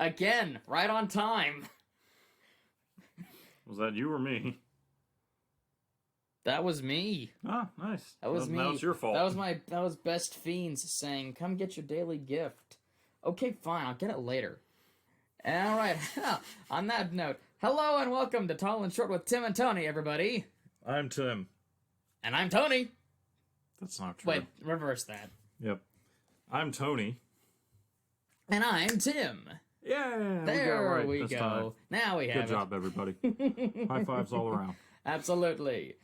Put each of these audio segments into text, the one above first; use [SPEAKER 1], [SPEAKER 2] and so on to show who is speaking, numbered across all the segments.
[SPEAKER 1] Again, right on time.
[SPEAKER 2] Was that you or me?
[SPEAKER 1] That was me.
[SPEAKER 2] Ah, nice.
[SPEAKER 1] That was me.
[SPEAKER 2] Now it's your fault.
[SPEAKER 1] That was Best Fiends saying, "Come get your daily gift." Okay, fine. I'll get it later. All right. On that note, hello and welcome to Tall and Short with Tim and Tony, everybody.
[SPEAKER 2] I'm Tim.
[SPEAKER 1] And I'm Tony.
[SPEAKER 2] That's not true.
[SPEAKER 1] Wait, reverse that.
[SPEAKER 2] Yep. I'm Tony.
[SPEAKER 1] And I'm Tim.
[SPEAKER 2] Yeah.
[SPEAKER 1] There we
[SPEAKER 2] this
[SPEAKER 1] go.
[SPEAKER 2] time.
[SPEAKER 1] Now we have
[SPEAKER 2] Good job, everybody. High fives all around.
[SPEAKER 1] Absolutely.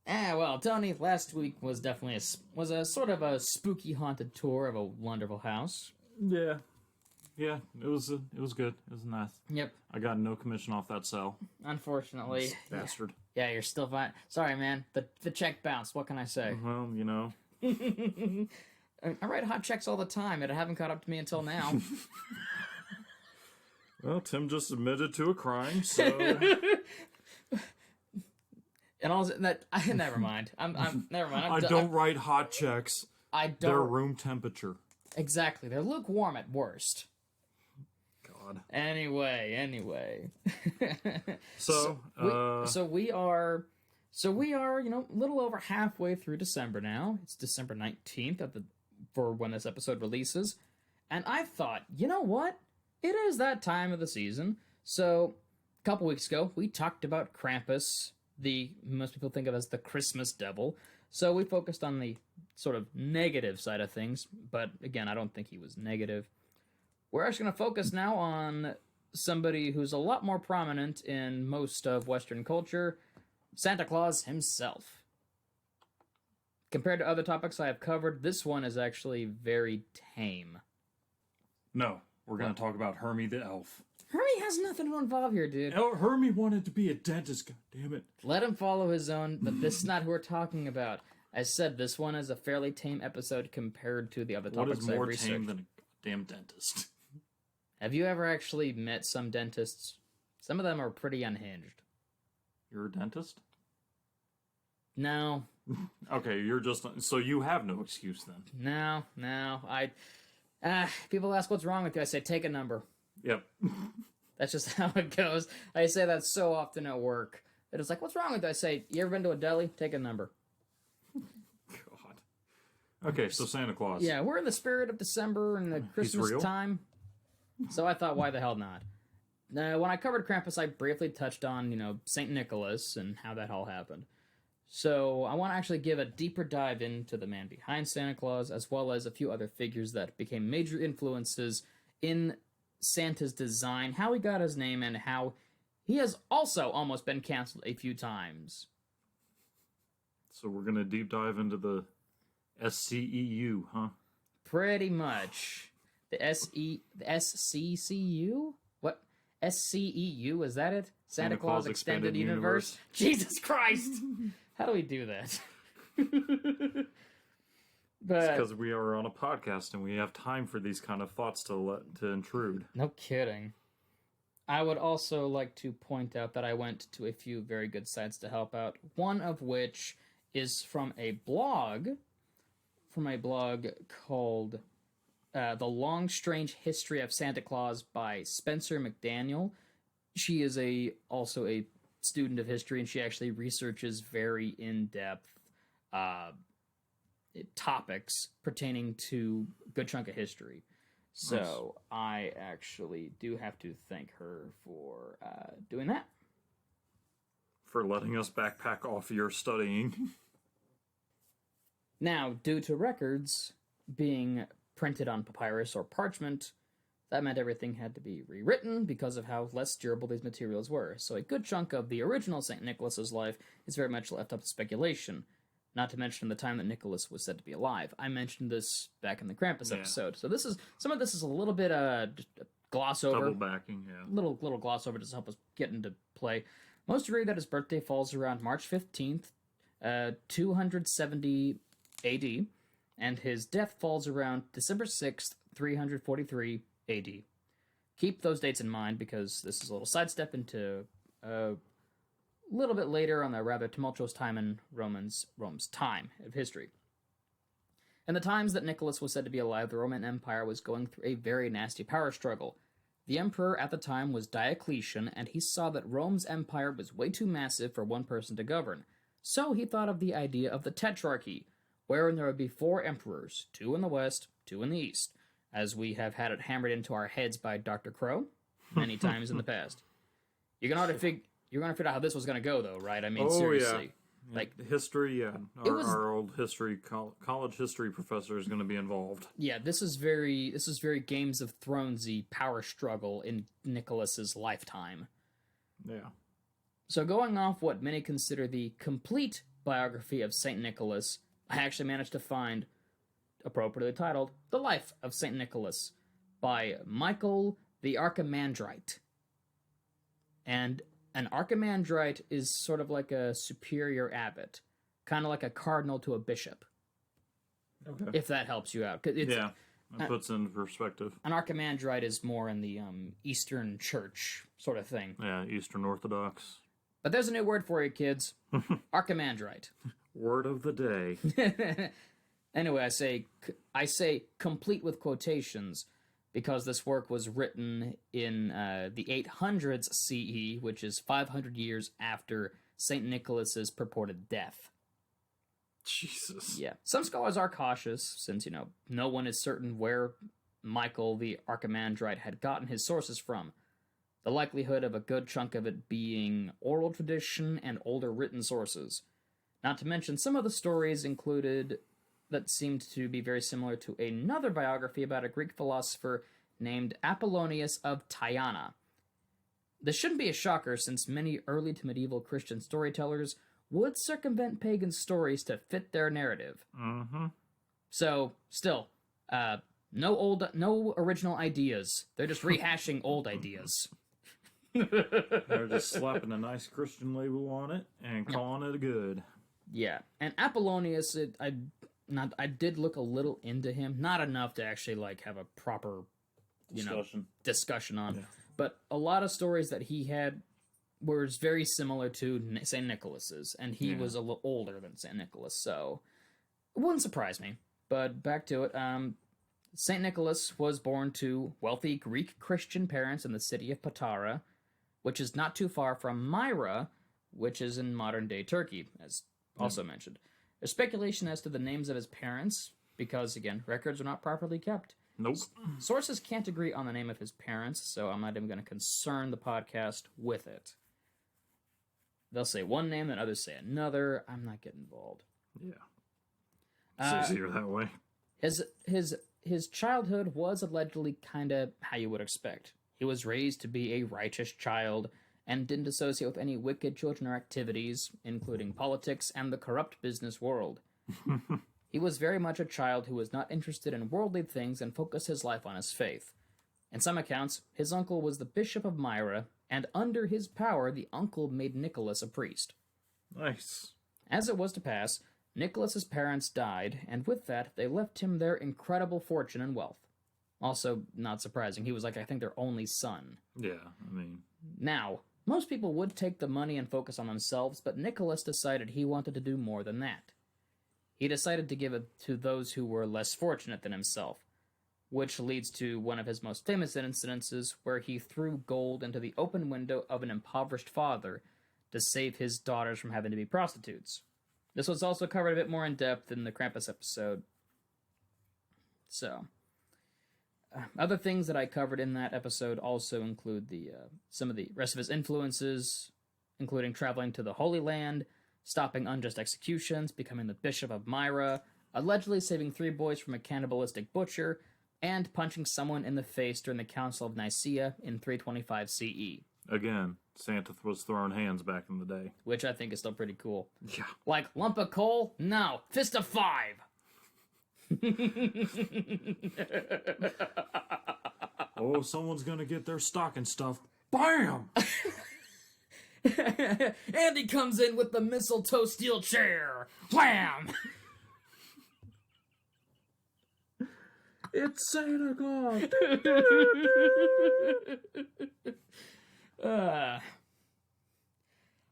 [SPEAKER 1] Well, Tony, last week was definitely a sort of a spooky haunted tour of a wonderful house.
[SPEAKER 2] Yeah. Yeah, it was good. It was nice.
[SPEAKER 1] Yep.
[SPEAKER 2] I got no commission off that sell.
[SPEAKER 1] Unfortunately.
[SPEAKER 2] Bastard.
[SPEAKER 1] Yeah, you're still fine. Sorry, man. The check bounced. What can I say?
[SPEAKER 2] Well, you know.
[SPEAKER 1] I write hot checks all the time, and it haven't caught up to me until now.
[SPEAKER 2] Well, Tim just admitted to a crime, so...
[SPEAKER 1] And all that... never mind. Never mind.
[SPEAKER 2] I don't write hot checks.
[SPEAKER 1] I don't...
[SPEAKER 2] They're room temperature.
[SPEAKER 1] Exactly. They're lukewarm at worst.
[SPEAKER 2] God.
[SPEAKER 1] Anyway.
[SPEAKER 2] So
[SPEAKER 1] we are, you know, a little over halfway through December now. It's December 19th for when this episode releases. And I thought, you know what? It is that time of the season. So, a couple weeks ago, we talked about Krampus, most people think of as the Christmas devil. So we focused on the sort of negative side of things. But again, I don't think he was negative. We're actually going to focus now on somebody who's a lot more prominent in most of Western culture, Santa Claus himself. Compared to other topics I have covered, this one is actually very tame.
[SPEAKER 2] No, we're going to talk about Hermie the elf.
[SPEAKER 1] Hermie has nothing to involve here, dude.
[SPEAKER 2] Hermie wanted to be a dentist, god damn it.
[SPEAKER 1] Let him follow his own, but this is not who we're talking about. As said, this one is a fairly tame episode compared to the other topics I've researched.
[SPEAKER 2] What is more tame than a damn dentist?
[SPEAKER 1] Have you ever actually met some dentists? Some of them are pretty unhinged.
[SPEAKER 2] You're a dentist?
[SPEAKER 1] No.
[SPEAKER 2] Okay, you're just... So you have no excuse then?
[SPEAKER 1] No. People ask what's wrong with you. I say, take a number.
[SPEAKER 2] Yep.
[SPEAKER 1] That's just how it goes. I say that so often at work. It's like, what's wrong with you? I say, you ever been to a deli? Take a number.
[SPEAKER 2] God. Okay, so Santa Claus.
[SPEAKER 1] Yeah, we're in the spirit of December and the Christmas time. So I thought, why the hell not? When I covered Krampus, I briefly touched on, you know, St. Nicholas and how that all happened. So I want to actually give a deeper dive into the man behind Santa Claus, as well as a few other figures that became major influences in Santa's design, how he got his name, and how he has also almost been canceled a few times.
[SPEAKER 2] So we're going to deep dive into the SCEU, huh?
[SPEAKER 1] Pretty much. The SCCU? What? SCEU, is that it? Santa Claus Extended Universe? Jesus Christ! How do we do that?
[SPEAKER 2] But it's because we are on a podcast and we have time for these kind of thoughts to intrude.
[SPEAKER 1] No kidding. I would also like to point out that I went to a few very good sites to help out. One of which is from a blog called The Long Strange History of Santa Claus by Spencer McDaniel. She is also a student of history, and she actually researches very in-depth topics pertaining to a good chunk of history. So nice. I actually do have to thank her for doing that.
[SPEAKER 2] For letting us backpack off your studying.
[SPEAKER 1] Now, due to records being printed on papyrus or parchment, that meant everything had to be rewritten because of how less durable these materials were. So a good chunk of the original St. Nicholas's life is very much left up to speculation. Not to mention the time that Nicholas was said to be alive. I mentioned this back in the Krampus episode. So some of this is a little bit just a gloss over.
[SPEAKER 2] Double backing, yeah.
[SPEAKER 1] Little gloss over just to help us get into play. Most agree that his birthday falls around March 15th, 270 AD, and his death falls around December 6th, 343 AD. Keep those dates in mind because this is a little sidestep into a little bit later on the rather tumultuous time in Rome's time of history. In the times that Nicholas was said to be alive, the Roman Empire was going through a very nasty power struggle. The emperor at the time was Diocletian, and he saw that Rome's empire was way too massive for one person to govern. So he thought of the idea of the Tetrarchy, wherein there would be 4 emperors, 2 in the west, 2 in the east, as we have had it hammered into our heads by Dr. Crow many times in the past. You're gonna figure out how this was gonna go, though, right? I mean, seriously.
[SPEAKER 2] Yeah.
[SPEAKER 1] Like
[SPEAKER 2] history, yeah. Our old history college history professor is going to be involved.
[SPEAKER 1] Yeah, this is very Games of Thronesy power struggle in Nicholas's lifetime.
[SPEAKER 2] Yeah.
[SPEAKER 1] So going off what many consider the complete biography of Saint Nicholas, I actually managed to find, appropriately titled, The Life of Saint Nicholas by Michael the Archimandrite. And an archimandrite is sort of like a superior abbot, kind of like a cardinal to a bishop.
[SPEAKER 2] Okay.
[SPEAKER 1] If that helps you out. It
[SPEAKER 2] puts in perspective.
[SPEAKER 1] An archimandrite is more in the Eastern Church sort of thing.
[SPEAKER 2] Yeah, Eastern Orthodox.
[SPEAKER 1] But there's a new word for you, kids. Archimandrite.
[SPEAKER 2] Word of the day.
[SPEAKER 1] Anyway, I say complete with quotations, because this work was written in the 800s CE, which is 500 years after St. Nicholas's purported death.
[SPEAKER 2] Jesus.
[SPEAKER 1] Yeah. Some scholars are cautious, since, no one is certain where Michael the Archimandrite had gotten his sources from. The likelihood of a good chunk of it being oral tradition and older written sources. Not to mention, some of the stories included that seemed to be very similar to another biography about a Greek philosopher named Apollonius of Tyana. This shouldn't be a shocker, since many early to medieval Christian storytellers would circumvent pagan stories to fit their narrative.
[SPEAKER 2] Mm-hmm.
[SPEAKER 1] So, still, no original ideas. They're just rehashing old ideas.
[SPEAKER 2] They're just slapping a nice Christian label on it and calling it good.
[SPEAKER 1] Yeah, and Apollonius, I did look a little into him, not enough to actually have a proper discussion on. Yeah. But a lot of stories that he had were very similar to St. Nicholas's, and he was a little older than St. Nicholas, so it wouldn't surprise me. But back to it, St. Nicholas was born to wealthy Greek Christian parents in the city of Patara, which is not too far from Myra, which is in modern-day Turkey, as also mentioned. There's speculation as to the names of his parents, because, again, records are not properly kept.
[SPEAKER 2] Nope.
[SPEAKER 1] Sources can't agree on the name of his parents, so I'm not even going to concern the podcast with it. They'll say one name, and others say another. I'm not getting involved.
[SPEAKER 2] Yeah. It's easier that way.
[SPEAKER 1] His childhood was allegedly kind of how you would expect. He was raised to be a righteous child, and didn't associate with any wicked children or activities, including politics and the corrupt business world. He was very much a child who was not interested in worldly things and focused his life on his faith. In some accounts, his uncle was the Bishop of Myra, and under his power, the uncle made Nicholas a priest.
[SPEAKER 2] Nice.
[SPEAKER 1] As it was to pass, Nicholas's parents died, and with that, they left him their incredible fortune and wealth. Also, not surprising, he was I think their only son.
[SPEAKER 2] Yeah, I mean...
[SPEAKER 1] Now, most people would take the money and focus on themselves, but Nicholas decided he wanted to do more than that. He decided to give it to those who were less fortunate than himself, which leads to one of his most famous incidences where he threw gold into the open window of an impoverished father to save his daughters from having to be prostitutes. This was also covered a bit more in depth in the Krampus episode. So, other things that I covered in that episode also include some of the rest of his influences, including traveling to the Holy Land, stopping unjust executions, becoming the Bishop of Myra, allegedly saving 3 boys from a cannibalistic butcher, and punching someone in the face during the Council of Nicaea in 325 CE.
[SPEAKER 2] Again, Santa was throwing hands back in the day.
[SPEAKER 1] Which I think is still pretty cool.
[SPEAKER 2] Yeah.
[SPEAKER 1] Like, lump of coal? No. Fist of 5!
[SPEAKER 2] Oh, someone's gonna get their stocking stuffed. Bam!
[SPEAKER 1] Andy comes in with the mistletoe steel chair. Wham!
[SPEAKER 2] It's Santa Claus!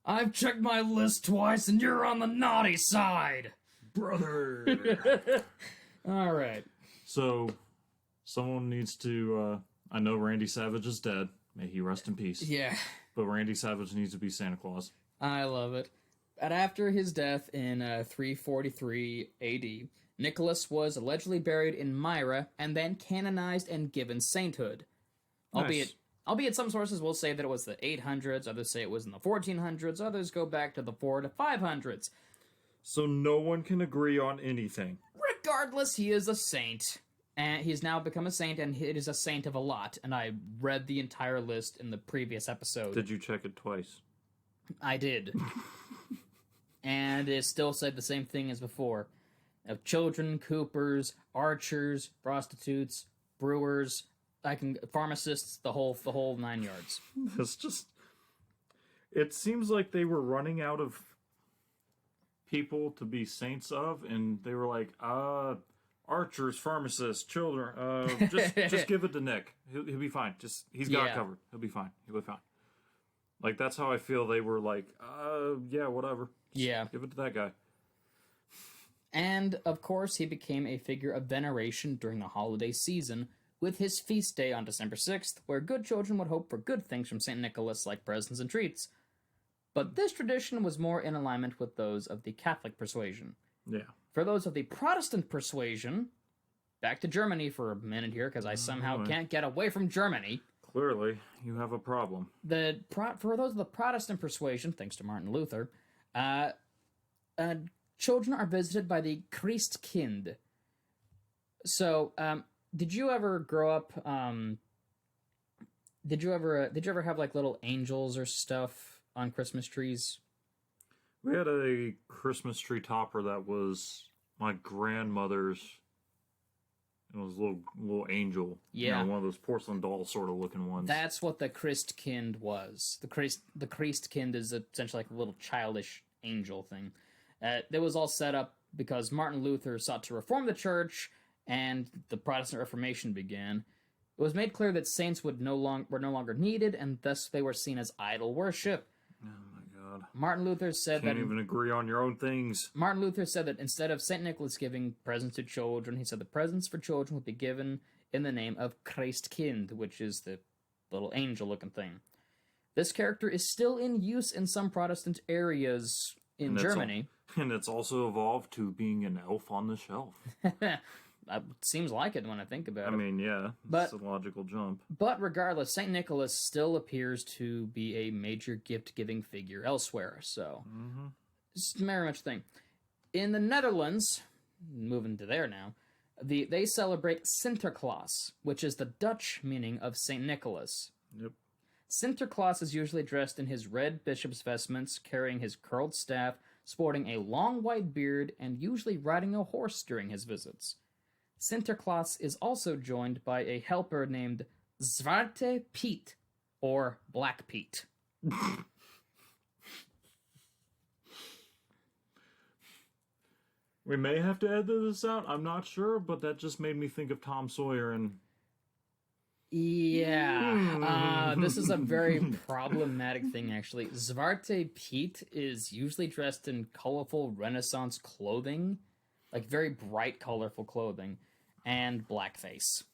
[SPEAKER 1] I've checked my list twice and you're on the naughty side.
[SPEAKER 2] Brother!
[SPEAKER 1] Alright.
[SPEAKER 2] So, someone needs to I know Randy Savage is dead. May he rest in peace.
[SPEAKER 1] Yeah.
[SPEAKER 2] But Randy Savage needs to be Santa Claus.
[SPEAKER 1] I love it. And after his death in 343 AD, Nicholas was allegedly buried in Myra and then canonized and given sainthood.
[SPEAKER 2] Nice.
[SPEAKER 1] Albeit some sources will say that it was the 800s, others say it was in the 1400s, others go back to the 4 to 500s.
[SPEAKER 2] So no one can agree on anything.
[SPEAKER 1] Regardless, he is a saint. And he's now become a saint, and it is a saint of a lot. And I read the entire list in the previous episode.
[SPEAKER 2] Did you check it twice?
[SPEAKER 1] I did. And it still said the same thing as before. Of children, coopers, archers, prostitutes, brewers, pharmacists, the whole 9 yards.
[SPEAKER 2] It's just... It seems like they were running out of people to be saints of, and they were like, archers, pharmacists, children, just give it to Nick. He'll be fine. He's got it covered. He'll be fine. He'll be fine. Like, that's how I feel. They were like, yeah, whatever. Just give it to that guy.
[SPEAKER 1] And, of course, he became a figure of veneration during the holiday season with his feast day on December 6th, where good children would hope for good things from St. Nicholas like presents and treats. But this tradition was more in alignment with those of the Catholic persuasion.
[SPEAKER 2] Yeah.
[SPEAKER 1] For those of the Protestant persuasion, back to Germany for a minute here, because I somehow can't get away from Germany.
[SPEAKER 2] Clearly, you have a problem.
[SPEAKER 1] For those of the Protestant persuasion, thanks to Martin Luther, children are visited by the Christkind. So, did you ever grow up? Did you ever have like little angels or stuff on Christmas trees?
[SPEAKER 2] We had a Christmas tree topper that was my grandmother's. It was a little angel.
[SPEAKER 1] Yeah.
[SPEAKER 2] One of those porcelain doll sort of looking ones.
[SPEAKER 1] That's what the Christkind was. The Christkind is essentially like a little childish angel thing. That was all set up because Martin Luther sought to reform the church, and the Protestant Reformation began. It was made clear that saints were no longer needed, and thus they were seen as idol worship.
[SPEAKER 2] Oh my God!
[SPEAKER 1] Martin Luther said
[SPEAKER 2] Can't even agree on your own things.
[SPEAKER 1] Martin Luther said that instead of Saint Nicholas giving presents to children, he said the presents for children would be given in the name of Christkind, which is the little angel-looking thing. This character is still in use in some Protestant areas in Germany.
[SPEAKER 2] And it's also evolved to being an elf on the shelf.
[SPEAKER 1] Seems like it when I think about it.
[SPEAKER 2] I mean, yeah, it's a logical jump.
[SPEAKER 1] But regardless, St. Nicholas still appears to be a major gift-giving figure elsewhere, so it's very much a thing. In the Netherlands, moving to there now, they celebrate Sinterklaas, which is the Dutch meaning of St. Nicholas.
[SPEAKER 2] Yep.
[SPEAKER 1] Sinterklaas is usually dressed in his red bishop's vestments, carrying his curled staff, sporting a long white beard, and usually riding a horse during his visits. Sinterklaas is also joined by a helper named Zwarte Piet, or Black Pete.
[SPEAKER 2] We may have to edit this out, I'm not sure, but that just made me think of Tom Sawyer and...
[SPEAKER 1] Yeah, this is a very problematic thing, actually. Zwarte Piet is usually dressed in colorful Renaissance clothing, like very bright, colorful clothing, and blackface.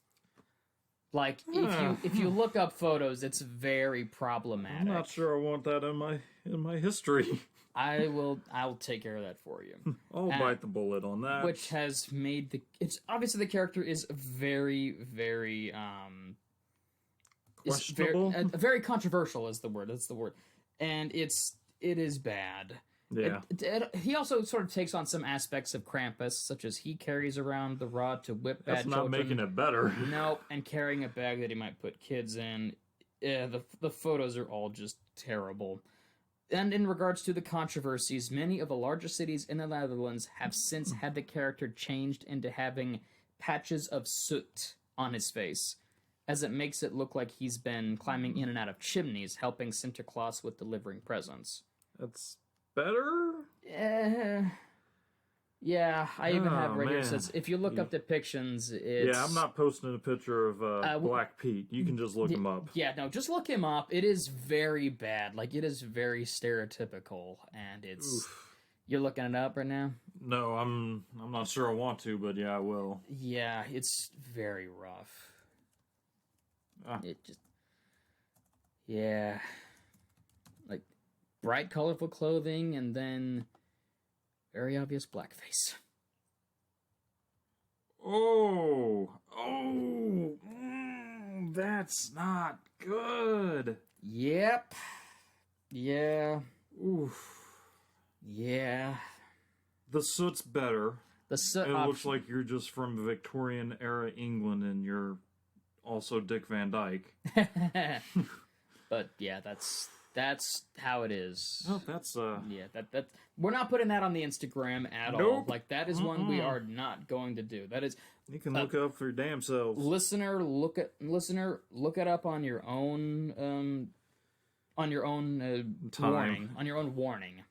[SPEAKER 1] Like, if you look up photos, it's very problematic.
[SPEAKER 2] I'm not sure I want that in my history.
[SPEAKER 1] I'll take care of that for you.
[SPEAKER 2] I'll bite the bullet on that.
[SPEAKER 1] Which has made it's obviously the character is very, very
[SPEAKER 2] questionable.
[SPEAKER 1] Very controversial is the word. That's the word, and it is bad.
[SPEAKER 2] Yeah.
[SPEAKER 1] He also sort of takes on some aspects of Krampus, such as he carries around the rod to whip bad children.
[SPEAKER 2] That's not making it better.
[SPEAKER 1] Nope, and carrying a bag that he might put kids in. The photos are all just terrible. And in regards to the controversies, many of the larger cities in the Netherlands have since had the character changed into having patches of soot on his face, as it makes it look like he's been climbing in and out of chimneys, helping Sinterklaas with delivering presents.
[SPEAKER 2] That's better?
[SPEAKER 1] Yeah, I even have right here. It says, if you look up depictions, it's...
[SPEAKER 2] Yeah, I'm not posting a picture of Black Pete. You can just look him up.
[SPEAKER 1] Yeah, no, just look him up. It is very bad. Like, it is very stereotypical, and it's... Oof. You're looking it up right now?
[SPEAKER 2] No, I'm not sure I want to, but yeah, I will.
[SPEAKER 1] Yeah, it's very rough. It just, yeah, like bright, colorful clothing, and then very obvious blackface.
[SPEAKER 2] That's not good.
[SPEAKER 1] Yep. Yeah.
[SPEAKER 2] Oof.
[SPEAKER 1] Yeah.
[SPEAKER 2] The soot's better.
[SPEAKER 1] The soot
[SPEAKER 2] It
[SPEAKER 1] option.
[SPEAKER 2] looks like you're just from Victorian era England, and you're also Dick Van Dyke.
[SPEAKER 1] But yeah, that's how it is.
[SPEAKER 2] Oh, that's
[SPEAKER 1] Yeah, that we're not putting that on the Instagram at all.
[SPEAKER 2] Nope.
[SPEAKER 1] Like that is one we are not going to do. That is
[SPEAKER 2] You can look up for your damn selves.
[SPEAKER 1] listener look it up on your own warning. On your own warning.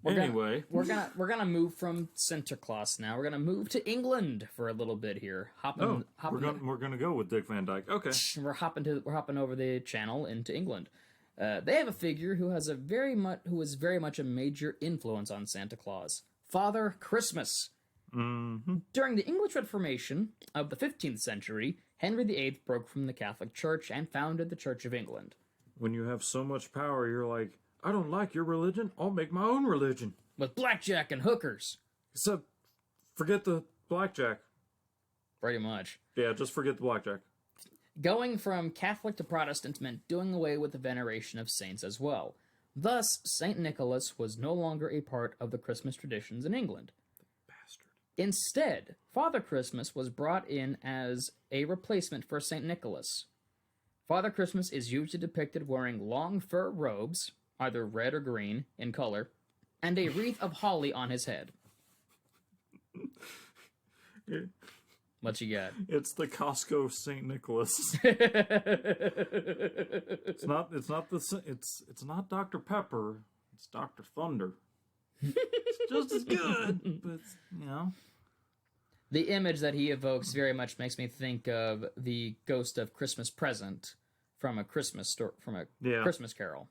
[SPEAKER 2] Anyway,
[SPEAKER 1] We're gonna move from Santa Claus now. We're gonna move to England for a little bit here.
[SPEAKER 2] we're gonna go with Dick Van Dyke. Okay.
[SPEAKER 1] We're hopping over the channel into England. They have a figure who is very much a major influence on Santa Claus, Father Christmas.
[SPEAKER 2] Mm-hmm.
[SPEAKER 1] During the English Reformation of the 15th century, Henry VIII broke from the Catholic Church and founded the Church of England.
[SPEAKER 2] When you have so much power, you're like, I don't like your religion. I'll make my own religion.
[SPEAKER 1] With blackjack and hookers.
[SPEAKER 2] Except, forget the blackjack.
[SPEAKER 1] Pretty much.
[SPEAKER 2] Yeah, just forget the blackjack.
[SPEAKER 1] Going from Catholic to Protestant meant doing away with the veneration of saints as well. Thus, St. Nicholas was no longer a part of the Christmas traditions in England.
[SPEAKER 2] Bastard.
[SPEAKER 1] Instead, Father Christmas was brought in as a replacement for St. Nicholas. Father Christmas is usually depicted wearing long fur robes, either red or green in color, and a wreath of holly on his head. What you got?
[SPEAKER 2] It's the Costco St. Nicholas. It's not Dr. Pepper. It's Dr. Thunder. It's just as good, but you know.
[SPEAKER 1] The image that he evokes very much makes me think of the ghost of Christmas Present from a Christmas Christmas Carol.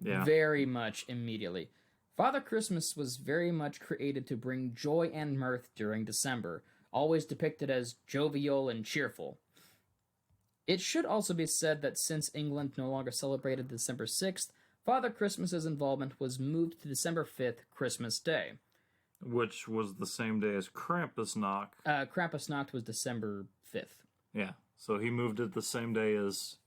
[SPEAKER 1] Very much immediately. Father Christmas was very much created to bring joy and mirth during December, always depicted as jovial and cheerful. It should also be said that since England no longer celebrated December 6th, Father Christmas's involvement was moved to December 5th, Christmas Day.
[SPEAKER 2] Which was the same day as Krampusnacht.
[SPEAKER 1] Krampusnacht was December 5th.
[SPEAKER 2] Yeah, so he moved it the same day as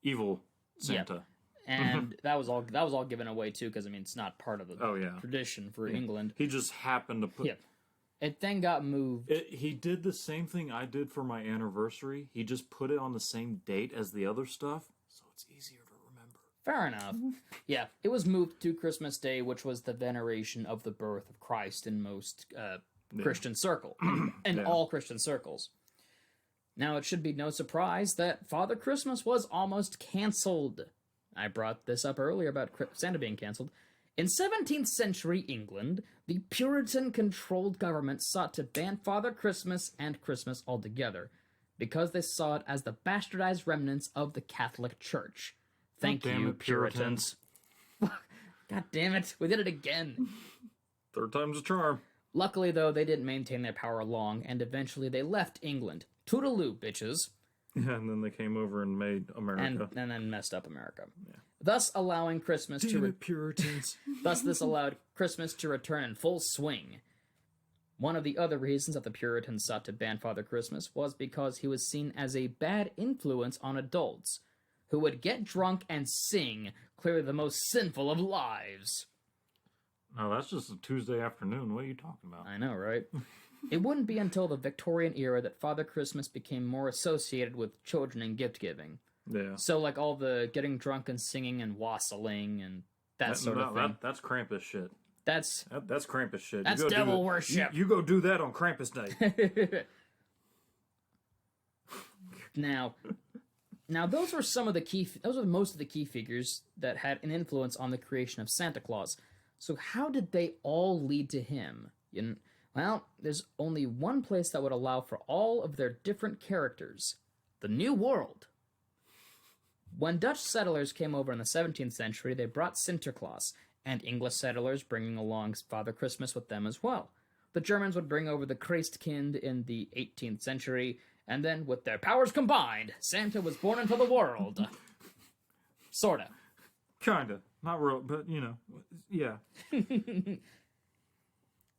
[SPEAKER 2] Evil Santa.
[SPEAKER 1] Yep. And that was all given away too, because I mean it's not part of the tradition for England.
[SPEAKER 2] He just happened to put.
[SPEAKER 1] Yep. It then got moved.
[SPEAKER 2] He did the same thing I did for my anniversary. He just put it on the same date as the other stuff, so it's easier to remember.
[SPEAKER 1] Fair enough. Yeah, it was moved to Christmas Day, which was the veneration of the birth of Christ in most Christian circle, in all Christian circles. Now, it should be no surprise that Father Christmas was almost canceled. I brought this up earlier about Santa being canceled. In 17th century England, the Puritan-controlled government sought to ban Father Christmas and Christmas altogether, because they saw it as the bastardized remnants of the Catholic Church. Thank you, Puritans. God damn it, we did it again.
[SPEAKER 2] Third time's a charm.
[SPEAKER 1] Luckily, though, they didn't maintain their power long, and eventually they left England. Toodaloo, bitches.
[SPEAKER 2] Yeah, and then they came over and made America.
[SPEAKER 1] And then messed up America. Yeah. Thus allowing Christmas
[SPEAKER 2] Puritans.
[SPEAKER 1] Thus this allowed Christmas to return in full swing. One of the other reasons that the Puritans sought to ban Father Christmas was because he was seen as a bad influence on adults, who would get drunk and sing, clearly the most sinful of lives.
[SPEAKER 2] No, that's just a Tuesday afternoon. What are you talking about?
[SPEAKER 1] I know, right? It wouldn't be until the Victorian era that Father Christmas became more associated with children and gift-giving.
[SPEAKER 2] Yeah.
[SPEAKER 1] So, like, all the getting drunk and singing and wassailing and that sort of thing.
[SPEAKER 2] That's Krampus shit.
[SPEAKER 1] That's
[SPEAKER 2] Krampus shit.
[SPEAKER 1] That's devil worship.
[SPEAKER 2] You go do that on Krampus Day.
[SPEAKER 1] Now, those were most of the key figures that had an influence on the creation of Santa Claus. So how did they all lead to him? Well, there's only one place that would allow for all of their different characters: the New World. When Dutch settlers came over in the 17th century, they brought Sinterklaas, and English settlers bringing along Father Christmas with them as well. The Germans would bring over the Christkind in the 18th century, And then, with their powers combined, Santa was born into the world. Sorta.
[SPEAKER 2] Kinda. Not real, but, yeah.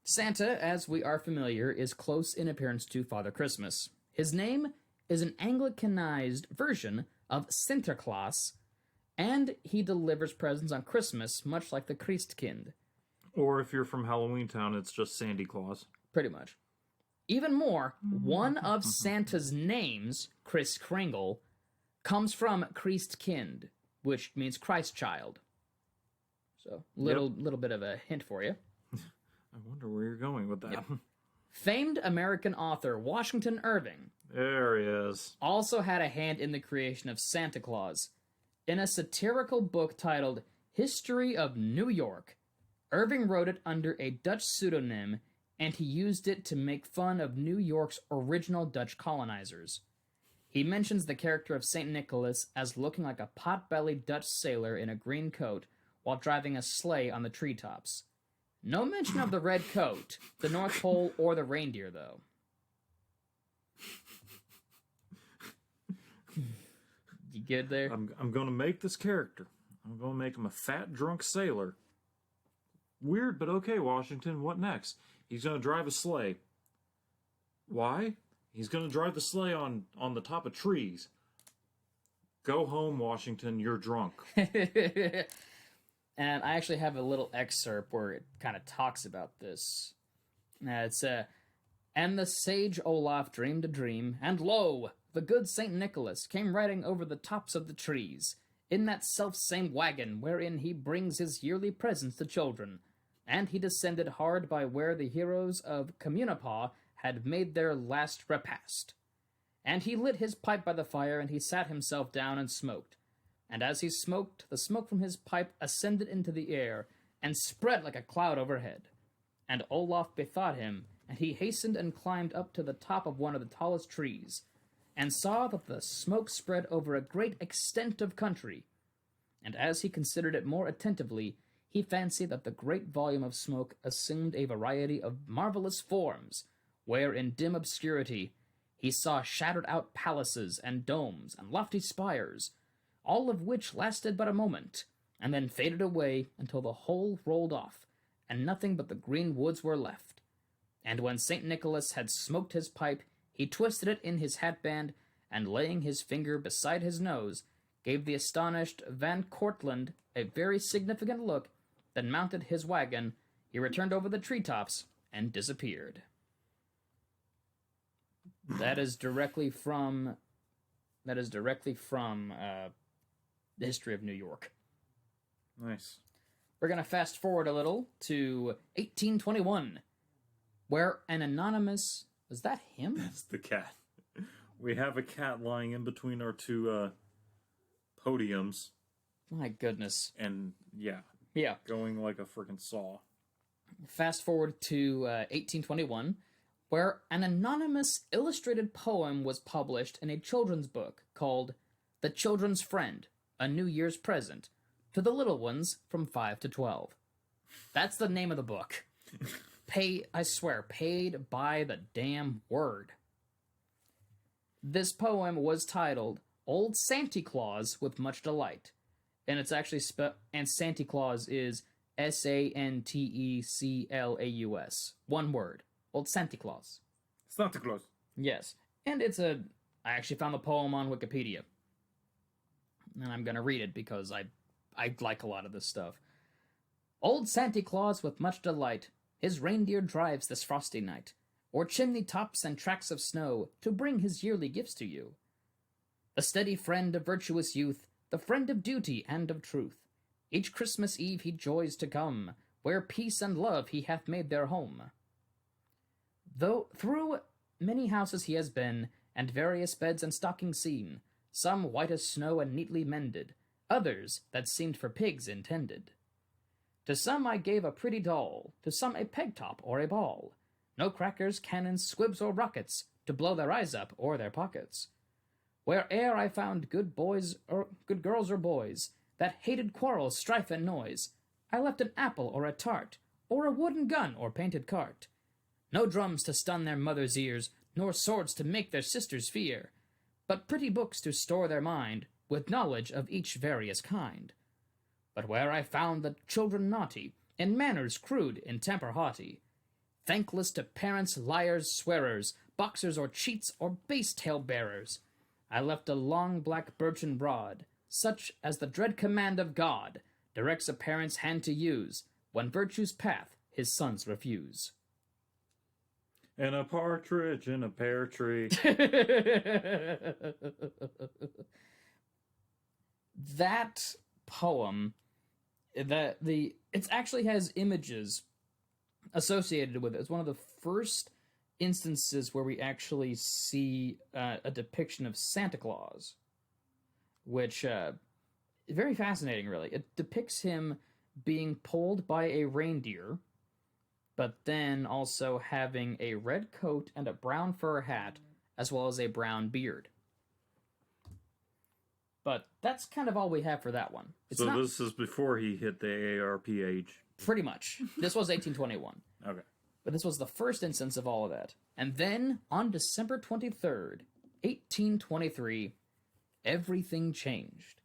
[SPEAKER 1] Santa, as we are familiar, is close in appearance to Father Christmas. His name is an Anglicanized version of Sinterklaas, and he delivers presents on Christmas, much like the Christkind.
[SPEAKER 2] Or if you're from Halloween Town, it's just Sandy Claus.
[SPEAKER 1] Pretty much. Even more, one of Santa's names, Kris Kringle, comes from Christkind, which means Christ child. So, little bit of a hint for you.
[SPEAKER 2] I wonder where you're going with that.
[SPEAKER 1] Yep. Famed American author Washington Irving.
[SPEAKER 2] There he is.
[SPEAKER 1] Also had a hand in the creation of Santa Claus. In a satirical book titled History of New York, Irving wrote it under a Dutch pseudonym, and he used it to make fun of New York's original Dutch colonizers. He mentions the character of St. Nicholas as looking like a pot-bellied Dutch sailor in a green coat while driving a sleigh on the treetops. No mention of the red coat, the North Pole, or the reindeer, though. You good there?
[SPEAKER 2] I'm going to make this character. I'm going to make him a fat, drunk sailor. Weird, but okay, Washington. What next? He's going to drive a sleigh. Why? He's going to drive the sleigh on the top of trees. Go home, Washington. You're drunk.
[SPEAKER 1] And I actually have a little excerpt where it kind of talks about this. It's, And the sage Olaf dreamed a dream, and lo, the good St. Nicholas came riding over the tops of the trees, in that self-same wagon wherein he brings his yearly presents to children, and he descended hard by where the heroes of Communipaw had made their last repast. And he lit his pipe by the fire, and he sat himself down and smoked. And as he smoked, the smoke from his pipe ascended into the air, and spread like a cloud overhead. And Olaf bethought him, and he hastened and climbed up to the top of one of the tallest trees, and saw that the smoke spread over a great extent of country. And as he considered it more attentively, he fancied that the great volume of smoke assumed a variety of marvelous forms, where in dim obscurity he saw shattered-out palaces and domes and lofty spires, all of which lasted but a moment, and then faded away until the whole rolled off, and nothing but the green woods were left. And when St. Nicholas had smoked his pipe, he twisted it in his hatband, and laying his finger beside his nose, gave the astonished Van Cortlandt a very significant look, then mounted his wagon, he returned over the treetops, and disappeared. That is directly from the history of New York.
[SPEAKER 2] Nice.
[SPEAKER 1] We're going to fast forward a little to 1821, where an anonymous... Was that him?
[SPEAKER 2] That's the cat. We have a cat lying in between our two podiums.
[SPEAKER 1] My goodness.
[SPEAKER 2] And, yeah.
[SPEAKER 1] Yeah.
[SPEAKER 2] Going like a freaking saw.
[SPEAKER 1] Fast forward to 1821, where an anonymous illustrated poem was published in a children's book called The Children's Friend, A New Year's Present, to the little ones from 5 to 12. That's the name of the book. I swear, paid by the damn word. This poem was titled Old Santy Claus with Much Delight. And it's actually and Santy Claus is Santeclaus. One word. Old Santy Claus.
[SPEAKER 2] Santa Claus.
[SPEAKER 1] Yes. And I actually found the poem on Wikipedia. And I'm gonna read it because I like a lot of this stuff. Old Santy Claus with much delight, his reindeer drives this frosty night, o'er chimney tops and tracks of snow, to bring his yearly gifts to you. The steady friend of virtuous youth, the friend of duty and of truth, each Christmas Eve he joys to come, where peace and love he hath made their home. Though through many houses he has been, and various beds and stockings seen, some white as snow and neatly mended, others that seemed for pigs intended. To some I gave a pretty doll, to some a peg-top or a ball, no crackers, cannons, squibs, or rockets, to blow their eyes up or their pockets. Where'er I found good boys or good girls or boys, that hated quarrels, strife, and noise, I left an apple or a tart, or a wooden gun or painted cart. No drums to stun their mother's ears, nor swords to make their sisters fear, but pretty books to store their mind, with knowledge of each various kind. But where I found the children naughty, in manners crude, in temper haughty, thankless to parents, liars, swearers, boxers or cheats, or base tale-bearers, I left a long black birchen rod, such as the dread command of God directs a parent's hand to use, when virtue's path his sons refuse.
[SPEAKER 2] And a partridge in a pear tree.
[SPEAKER 1] That poem, it actually has images associated with it. It's one of the first instances where we actually see a depiction of Santa Claus, which is very fascinating, really. It depicts him being pulled by a reindeer, but then also having a red coat and a brown fur hat, as well as a brown beard. But that's kind of all we have for that one.
[SPEAKER 2] This is before he hit the AARP age.
[SPEAKER 1] Pretty much. This was 1821.
[SPEAKER 2] Okay.
[SPEAKER 1] But this was the first instance of all of that. And then, on December 23rd, 1823, everything changed.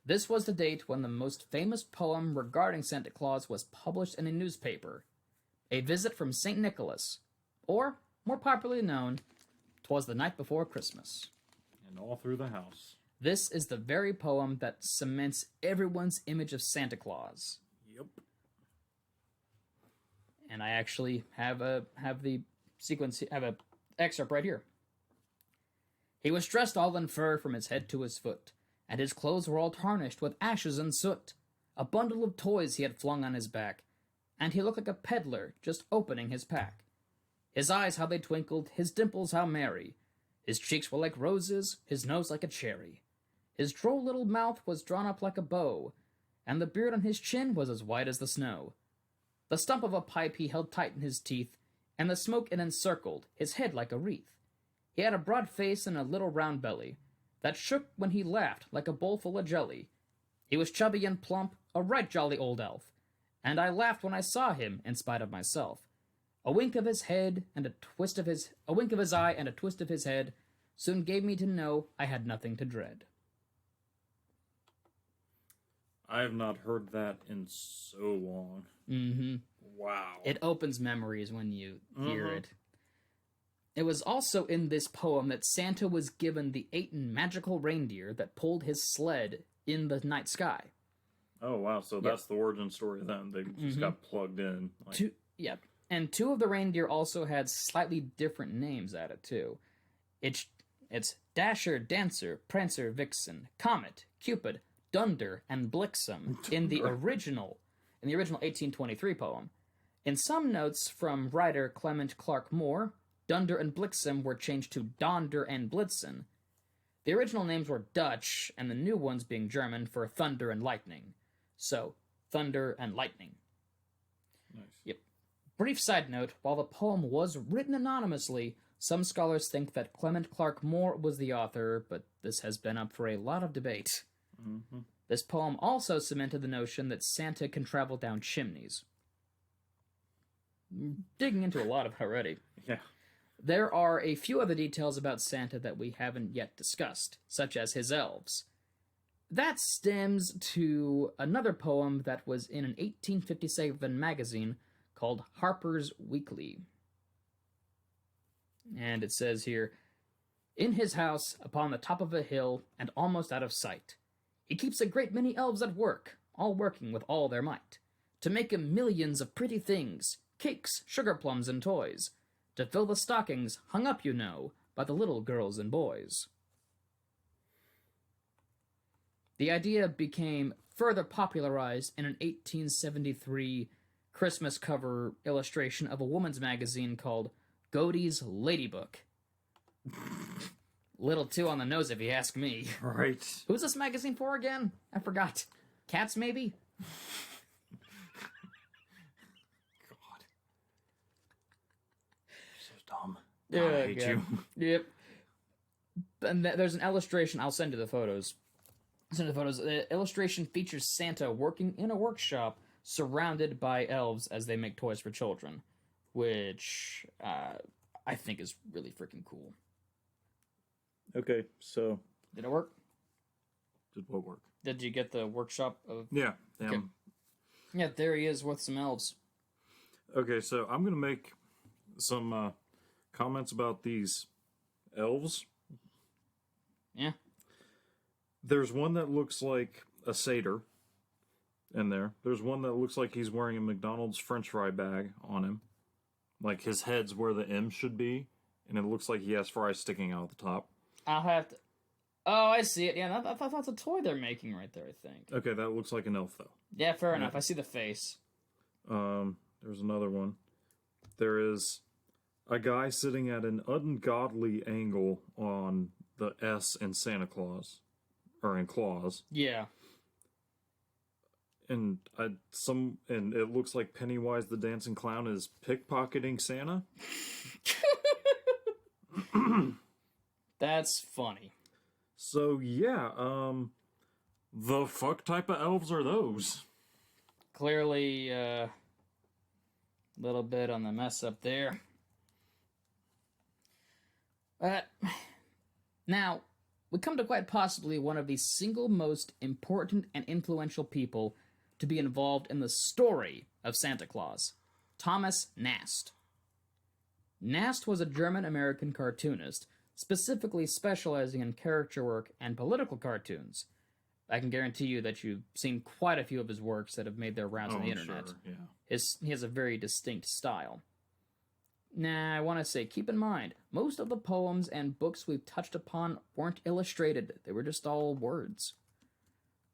[SPEAKER 1] This was the date when the most famous poem regarding Santa Claus was published in a newspaper, A Visit from St. Nicholas, or, more popularly known, 'Twas the Night Before Christmas.
[SPEAKER 2] And all through the house.
[SPEAKER 1] This is the very poem that cements everyone's image of Santa Claus.
[SPEAKER 2] Yep.
[SPEAKER 1] And I actually have an excerpt right here. He was dressed all in fur from his head to his foot, and his clothes were all tarnished with ashes and soot. A bundle of toys he had flung on his back, and he looked like a peddler just opening his pack. His eyes how they twinkled, his dimples how merry. His cheeks were like roses, his nose like a cherry. His droll little mouth was drawn up like a bow, and the beard on his chin was as white as the snow. The stump of a pipe he held tight in his teeth, and the smoke it encircled his head like a wreath. He had a broad face and a little round belly, that shook when he laughed like a bowl full of jelly. He was chubby and plump, a right jolly old elf, and I laughed when I saw him, in spite of myself. A wink of his eye and a twist of his head soon gave me to know I had nothing to dread.
[SPEAKER 2] I have not heard that in so long.
[SPEAKER 1] Mm-hmm.
[SPEAKER 2] Wow.
[SPEAKER 1] It opens memories when you hear it. It was also in this poem that Santa was given the 8 magical reindeer that pulled his sled in the night sky.
[SPEAKER 2] Oh, wow. So that's the origin story then. They just got plugged in.
[SPEAKER 1] Yep. And 2 of the reindeer also had slightly different names at it, too. It's Dasher, Dancer, Prancer, Vixen, Comet, Cupid, Dunder, and Blixen in the original 1823 poem. In some notes from writer Clement Clark Moore, Dunder and Blixen were changed to Donder and Blitzen. The original names were Dutch, and the new ones being German for thunder and lightning. So, thunder and lightning.
[SPEAKER 2] Nice.
[SPEAKER 1] Yep. Brief side note, while the poem was written anonymously, some scholars think that Clement Clark Moore was the author, but this has been up for a lot of debate.
[SPEAKER 2] Mm-hmm.
[SPEAKER 1] This poem also cemented the notion that Santa can travel down chimneys. Digging into a lot of it already.
[SPEAKER 2] Yeah.
[SPEAKER 1] There are a few other details about Santa that we haven't yet discussed, such as his elves. That stems to another poem that was in an 1857 magazine called Harper's Weekly. And it says here, "In his house, upon the top of a hill, and almost out of sight, he keeps a great many elves at work, all working with all their might, to make him millions of pretty things, cakes, sugar plums, and toys, to fill the stockings hung up, you know, by the little girls and boys." The idea became further popularized in an 1873 Christmas cover illustration of a woman's magazine called Godey's Ladybook. Little too on the nose if you ask me.
[SPEAKER 2] Right.
[SPEAKER 1] Who's this magazine for again? I forgot. Cats, maybe?
[SPEAKER 2] God. So dumb.
[SPEAKER 1] Yeah,
[SPEAKER 2] I hate you.
[SPEAKER 1] Yep. And there's an illustration. I'll send you the photos. The illustration features Santa working in a workshop surrounded by elves as they make toys for children, which I think is really freaking cool.
[SPEAKER 2] Okay, so
[SPEAKER 1] Did it work?
[SPEAKER 2] did what work?
[SPEAKER 1] Did you get the workshop of...
[SPEAKER 2] Yeah.
[SPEAKER 1] Okay. Yeah, there he is with some elves.
[SPEAKER 2] Okay, so I'm gonna make some comments about these elves.
[SPEAKER 1] Yeah.
[SPEAKER 2] There's one that looks like a satyr in there. There's one that looks like he's wearing a McDonald's French fry bag on him. Like his head's where the M should be, and it looks like he has fries sticking out the top.
[SPEAKER 1] I'll have to... Oh, I see it. Yeah, I thought that's a toy they're making right there, I think.
[SPEAKER 2] Okay, that looks like an elf, though.
[SPEAKER 1] Yeah, fair enough. I see the face.
[SPEAKER 2] There's another one. There is a guy sitting at an ungodly angle on the S in Santa Claus. Or in Claus.
[SPEAKER 1] Yeah.
[SPEAKER 2] And it looks like Pennywise the Dancing Clown is pickpocketing Santa.
[SPEAKER 1] That's funny.
[SPEAKER 2] So yeah, the fuck type of elves are those?
[SPEAKER 1] Clearly, little bit on the mess up there. Now, we come to quite possibly one of the single most important and influential people to be involved in the story of Santa Claus, Thomas Nast. Nast was a German-American cartoonist, specifically specializing in character work and political cartoons. I can guarantee you that you've seen quite a few of his works that have made their rounds on the internet.
[SPEAKER 2] Sure, yeah.
[SPEAKER 1] He has a very distinct style. Now, I want to say, keep in mind, most of the poems and books we've touched upon weren't illustrated. They were just all words.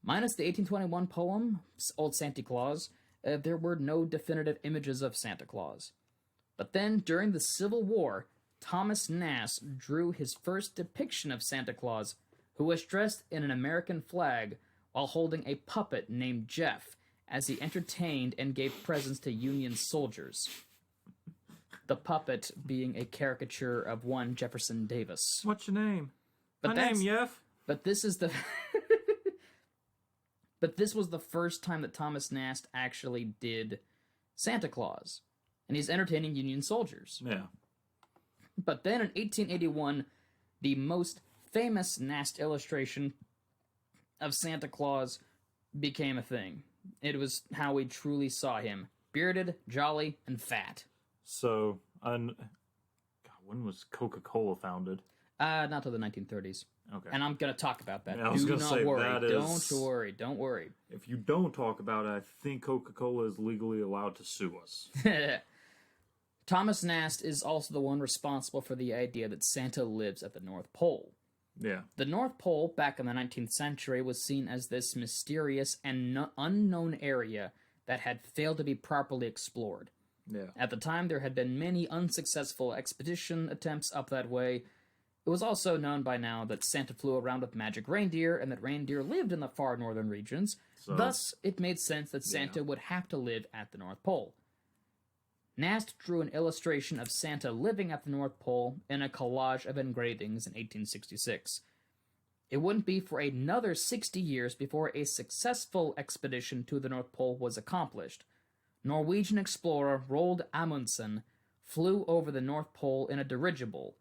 [SPEAKER 1] Minus the 1821 poem, Old Santa Claus, there were no definitive images of Santa Claus. But then, during the Civil War, Thomas Nast drew his first depiction of Santa Claus, who was dressed in an American flag while holding a puppet named Jeff as he entertained and gave presents to Union soldiers. The puppet being a caricature of one Jefferson Davis.
[SPEAKER 2] What's your name?
[SPEAKER 1] But
[SPEAKER 2] My name, Jeff.
[SPEAKER 1] But this is the... But this was the first time that Thomas Nast actually did Santa Claus. And he's entertaining Union soldiers.
[SPEAKER 2] Yeah.
[SPEAKER 1] But then in 1881, the most famous Nast illustration of Santa Claus became a thing. It was how we truly saw him. Bearded, jolly, and fat.
[SPEAKER 2] So, God, when was Coca-Cola founded?
[SPEAKER 1] Not till the 1930s.
[SPEAKER 2] Okay.
[SPEAKER 1] And I'm going to talk about that.
[SPEAKER 2] Yeah, I was
[SPEAKER 1] Do
[SPEAKER 2] gonna
[SPEAKER 1] not
[SPEAKER 2] say,
[SPEAKER 1] worry.
[SPEAKER 2] that is...
[SPEAKER 1] Don't worry. Don't worry.
[SPEAKER 2] If you don't talk about it, I think Coca-Cola is legally allowed to sue us.
[SPEAKER 1] Thomas Nast is also the one responsible for the idea that Santa lives at the North Pole.
[SPEAKER 2] Yeah.
[SPEAKER 1] The North Pole, back in the 19th century, was seen as this mysterious and unknown area that had failed to be properly explored.
[SPEAKER 2] Yeah.
[SPEAKER 1] At the time, there had been many unsuccessful expedition attempts up that way. It was also known by now that Santa flew around with magic reindeer, and that reindeer lived in the far northern regions.
[SPEAKER 2] So,
[SPEAKER 1] Thus, it made sense that Santa would have to live at the North Pole. Nast drew an illustration of Santa living at the North Pole in a collage of engravings in 1866. It wouldn't be for another 60 years before a successful expedition to the North Pole was accomplished. Norwegian explorer Roald Amundsen flew over the North Pole in a dirigible,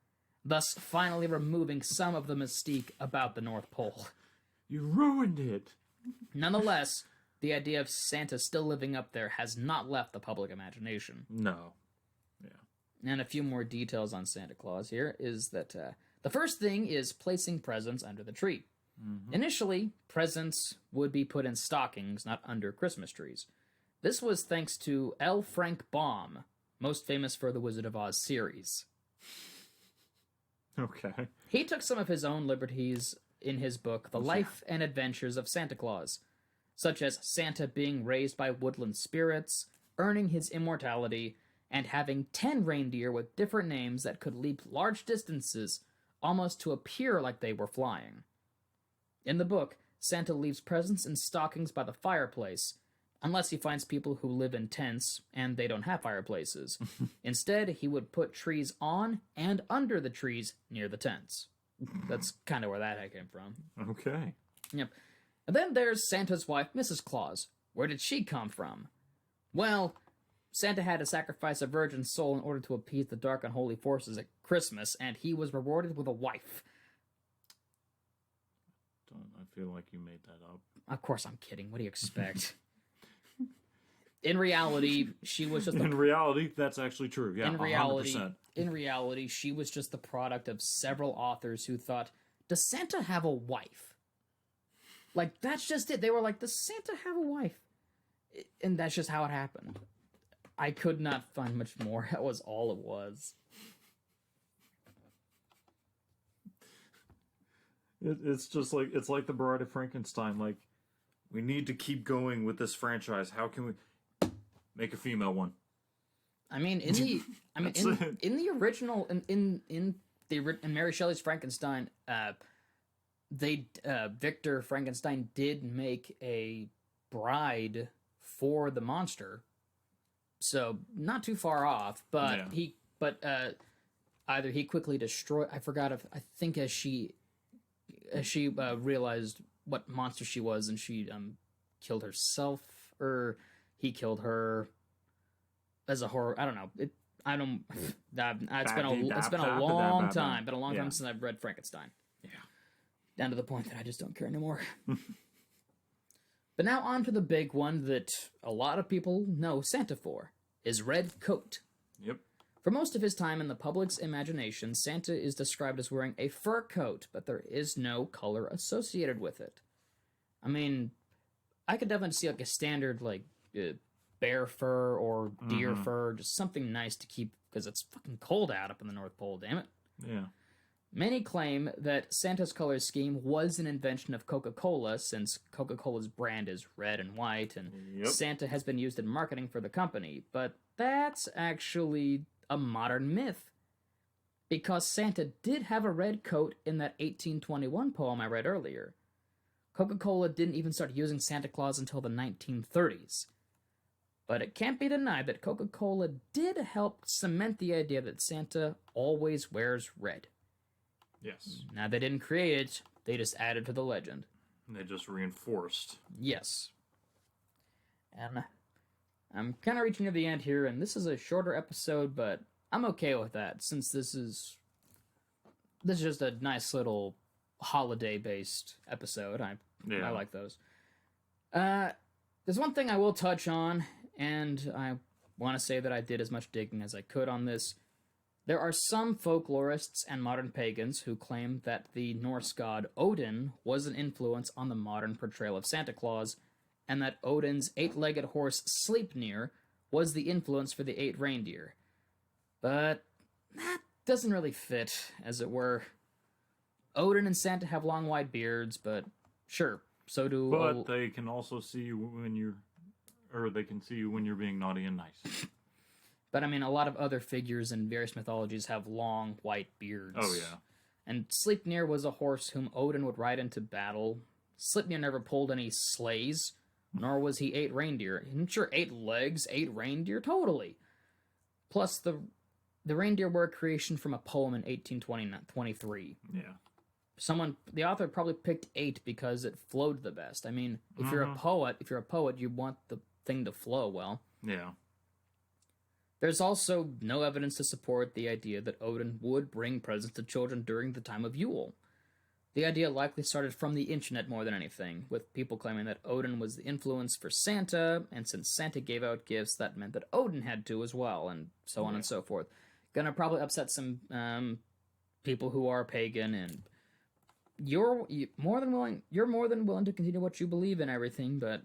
[SPEAKER 1] thus finally removing some of the mystique about the North Pole.
[SPEAKER 2] You ruined it!
[SPEAKER 1] Nonetheless, the idea of Santa still living up there has not left the public imagination.
[SPEAKER 2] No. Yeah.
[SPEAKER 1] And a few more details on Santa Claus here is that the first thing is placing presents under the tree. Mm-hmm. Initially, presents would be put in stockings, not under Christmas trees. This was thanks to L. Frank Baum, most famous for the Wizard of Oz series.
[SPEAKER 2] Okay.
[SPEAKER 1] He took some of his own liberties in his book, The Life and Adventures of Santa Claus, such as Santa being raised by woodland spirits, earning his immortality, and having 10 reindeer with different names that could leap large distances, almost to appear like they were flying. In the book, Santa leaves presents in stockings by the fireplace, unless he finds people who live in tents and they don't have fireplaces. Instead, he would put trees on and under the trees near the tents. That's kind of where that came from.
[SPEAKER 2] Okay.
[SPEAKER 1] Yep. And then there's Santa's wife, Mrs. Claus. Where did she come from? Well, Santa had to sacrifice a virgin soul in order to appease the dark and holy forces at Christmas, and he was rewarded with a wife.
[SPEAKER 2] I feel like you made that up.
[SPEAKER 1] Of course I'm kidding. What do you expect? In reality, she was just...
[SPEAKER 2] In reality, that's actually true. Yeah, 100%.
[SPEAKER 1] In reality, she was just the product of several authors who thought, does Santa have a wife? Like, that's just it. They were like, does Santa have a wife? And that's just how it happened. I could not find much more. That was all it was.
[SPEAKER 2] It's just like, it's like the Bride of Frankenstein. Like, we need to keep going with this franchise. How can we make a female one?
[SPEAKER 1] I mean, in the original, in Mary Shelley's Frankenstein, Victor Frankenstein did make a bride for the monster, so not too far off. But either he quickly destroyed. I think as she realized what monster she was, and she killed herself, or he killed her as a horror. I don't know. It's been a long time. Been a long time since I've read Frankenstein.
[SPEAKER 2] Yeah.
[SPEAKER 1] Down to the point that I just don't care anymore. But now on to the big one that a lot of people know Santa for, his red coat.
[SPEAKER 2] Yep.
[SPEAKER 1] For most of his time in the public's imagination, Santa is described as wearing a fur coat, but there is no color associated with it. I mean, I could definitely see like a standard like bear fur or deer fur, just something nice to keep, because it's fucking cold out up in the North Pole, damn it.
[SPEAKER 2] Yeah.
[SPEAKER 1] Many claim that Santa's color scheme was an invention of Coca-Cola, since Coca-Cola's brand is red and white, and Santa has been used in marketing for the company. But that's actually a modern myth, because Santa did have a red coat in that 1821 poem I read earlier. Coca-Cola didn't even start using Santa Claus until the 1930s. But it can't be denied that Coca-Cola did help cement the idea that Santa always wears red.
[SPEAKER 2] Yes.
[SPEAKER 1] Now, they didn't create it, they just added to the legend.
[SPEAKER 2] They just reinforced.
[SPEAKER 1] Yes. And I'm kind of reaching to the end here, and this is a shorter episode, but I'm okay with that, since this is just a nice little holiday-based episode. I like those. There's one thing I will touch on, and I want to say that I did as much digging as I could on this. There are some folklorists and modern pagans who claim that the Norse god Odin was an influence on the modern portrayal of Santa Claus, and that Odin's 8-legged horse Sleipnir was the influence for the 8 reindeer. But that doesn't really fit, as it were. Odin and Santa have long white beards, but sure, so do...
[SPEAKER 2] But they can also see you when you're... Or they can see you when you're being naughty and nice.
[SPEAKER 1] But, I mean, a lot of other figures in various mythologies have long, white beards.
[SPEAKER 2] Oh, yeah.
[SPEAKER 1] And Sleipnir was a horse whom Odin would ride into battle. Sleipnir never pulled any sleighs, nor was he 8 reindeer. I'm sure 8 legs, 8 reindeer, totally. Plus, the reindeer were a creation from a poem in 1823.
[SPEAKER 2] Yeah.
[SPEAKER 1] The author probably picked 8 because it flowed the best. I mean, if you're a poet, you want the thing to flow well.
[SPEAKER 2] Yeah.
[SPEAKER 1] There's also no evidence to support the idea that Odin would bring presents to children during the time of Yule. The idea likely started from the internet more than anything, with people claiming that Odin was the influence for Santa, and since Santa gave out gifts, that meant that Odin had to as well, and so on and so forth. Gonna probably upset some people who are pagan, and you're more than willing to continue what you believe in, everything, but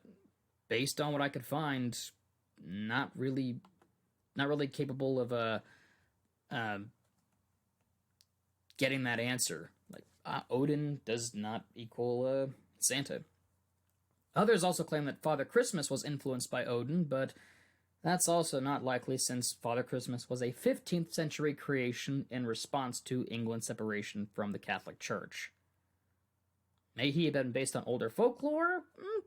[SPEAKER 1] based on what I could find, not really capable of getting that answer. Like, Odin does not equal Santa. Others also claim that Father Christmas was influenced by Odin, but that's also not likely, since Father Christmas was a 15th century creation in response to England's separation from the Catholic Church. May he have been based on older folklore?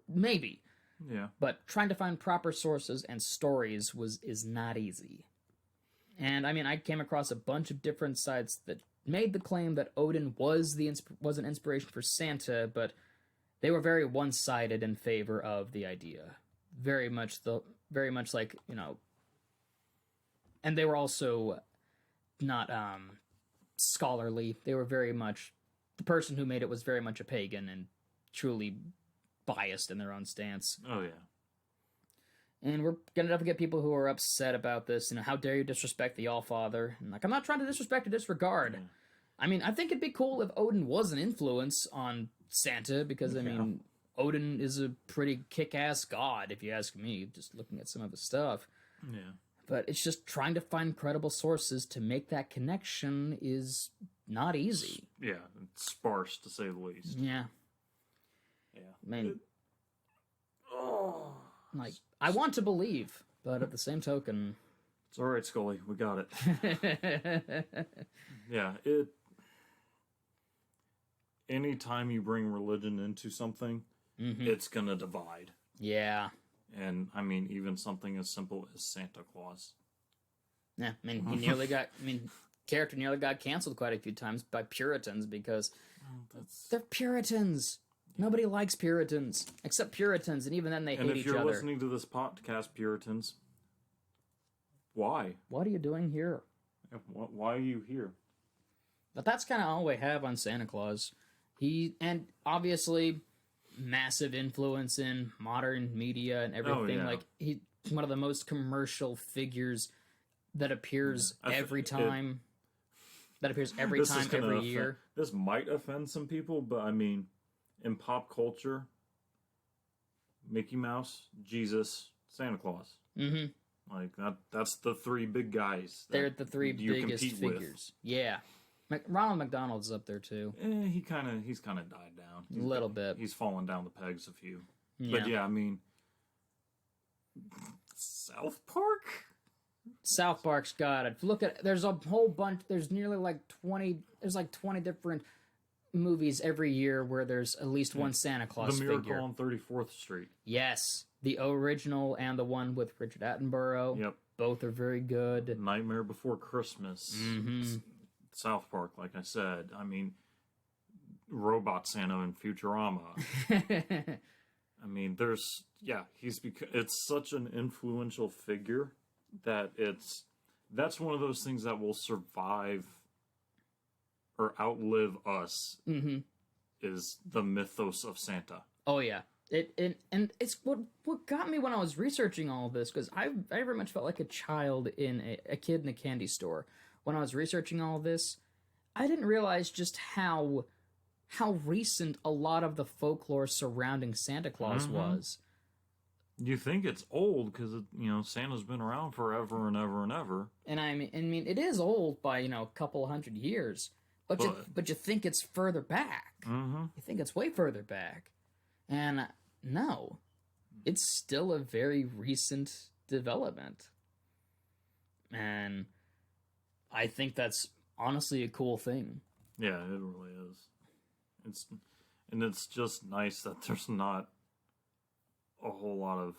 [SPEAKER 1] Maybe.
[SPEAKER 2] Yeah.
[SPEAKER 1] But trying to find proper sources and stories is not easy. And, I mean, I came across a bunch of different sites that made the claim that Odin was an inspiration for Santa, but they were very one-sided in favor of the idea. Very much like, and they were also not scholarly. They were very much, the person who made it was very much a pagan and truly biased in their own stance.
[SPEAKER 2] Oh yeah.
[SPEAKER 1] And we're gonna get people who are upset about this. How dare you disrespect the Allfather? And I'm not trying to disrespect or disregard.
[SPEAKER 2] Yeah.
[SPEAKER 1] I mean, I think it'd be cool if Odin was an influence on Santa, because I mean, Odin is a pretty kick-ass god, if you ask me. Just looking at some of his stuff.
[SPEAKER 2] Yeah.
[SPEAKER 1] But it's just trying to find credible sources to make that connection is not easy.
[SPEAKER 2] Yeah, it's sparse to say the least.
[SPEAKER 1] Yeah.
[SPEAKER 2] Yeah.
[SPEAKER 1] I mean, I want to believe, but at the same token...
[SPEAKER 2] It's alright, Scully. We got it. Yeah, anytime you bring religion into something, it's gonna divide.
[SPEAKER 1] Yeah.
[SPEAKER 2] And, I mean, even something as simple as Santa Claus.
[SPEAKER 1] Yeah, I mean, character nearly got canceled quite a few times by Puritans because they're Puritans. Nobody likes Puritans, except Puritans, and even then they hate each other.
[SPEAKER 2] And if you're listening to this podcast, Puritans, why?
[SPEAKER 1] What are you doing here?
[SPEAKER 2] Why are you here?
[SPEAKER 1] But that's kind of all we have on Santa Claus. And obviously, massive influence in modern media and everything.
[SPEAKER 2] Oh, yeah.
[SPEAKER 1] Like, he's one of the most commercial figures that appears every time. Every year.
[SPEAKER 2] This might offend some people, but I mean, in pop culture, Mickey Mouse, Jesus, Santa Claus.
[SPEAKER 1] Mm-hmm.
[SPEAKER 2] Like that's the three big guys.
[SPEAKER 1] They're the three biggest figures. Yeah. Ronald McDonald's up there too.
[SPEAKER 2] He's kind of died down.
[SPEAKER 1] A little bit.
[SPEAKER 2] He's fallen down the pegs a few.
[SPEAKER 1] Yeah.
[SPEAKER 2] But yeah, I mean, South Park?
[SPEAKER 1] South Park's got it. Look at, there's a whole bunch, there's nearly like 20 different movies every year where there's at least one Santa Claus
[SPEAKER 2] figure. The
[SPEAKER 1] figure.
[SPEAKER 2] Miracle on 34th Street.
[SPEAKER 1] Yes. The original and the one with Richard Attenborough.
[SPEAKER 2] Yep.
[SPEAKER 1] Both are very good.
[SPEAKER 2] Nightmare Before Christmas.
[SPEAKER 1] Mm-hmm.
[SPEAKER 2] South Park, like I said. I mean, Robot Santa in Futurama. I mean, it's such an influential figure that that's one of those things that will survive or outlive us.
[SPEAKER 1] Mm-hmm.
[SPEAKER 2] Is the mythos of Santa.
[SPEAKER 1] Oh yeah. And it's what got me when I was researching all of this, because I very much felt like a child in a kid in a candy store when I was researching all of this. I didn't realize just how recent a lot of the folklore surrounding Santa Claus was.
[SPEAKER 2] You think it's old because Santa's been around forever and ever and ever. And
[SPEAKER 1] I mean it is old by a couple hundred years, but you think it's further back.
[SPEAKER 2] Mm-hmm.
[SPEAKER 1] You think it's way further back, and no, it's still a very recent development, and I think that's honestly a cool thing.
[SPEAKER 2] Yeah, it really is. It's just nice that there's not a whole lot of,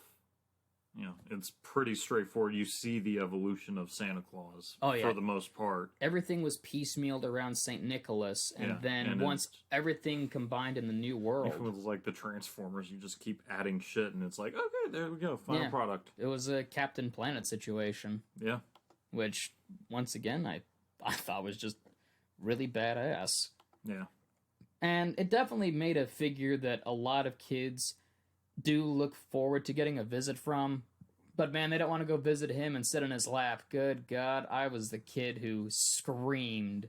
[SPEAKER 2] it's pretty straightforward. You see the evolution of Santa Claus for the most part.
[SPEAKER 1] Everything was piecemealed around St. Nicholas, and once everything combined in the new world.
[SPEAKER 2] It was like the Transformers. You just keep adding shit, and it's like, okay, there we go, final product.
[SPEAKER 1] It was a Captain Planet situation.
[SPEAKER 2] Yeah.
[SPEAKER 1] Which, once again, I thought was just really badass.
[SPEAKER 2] Yeah.
[SPEAKER 1] And it definitely made a figure that a lot of kids do look forward to getting a visit from, but man, they don't want to go visit him and sit in his lap. Good God, I was the kid who screamed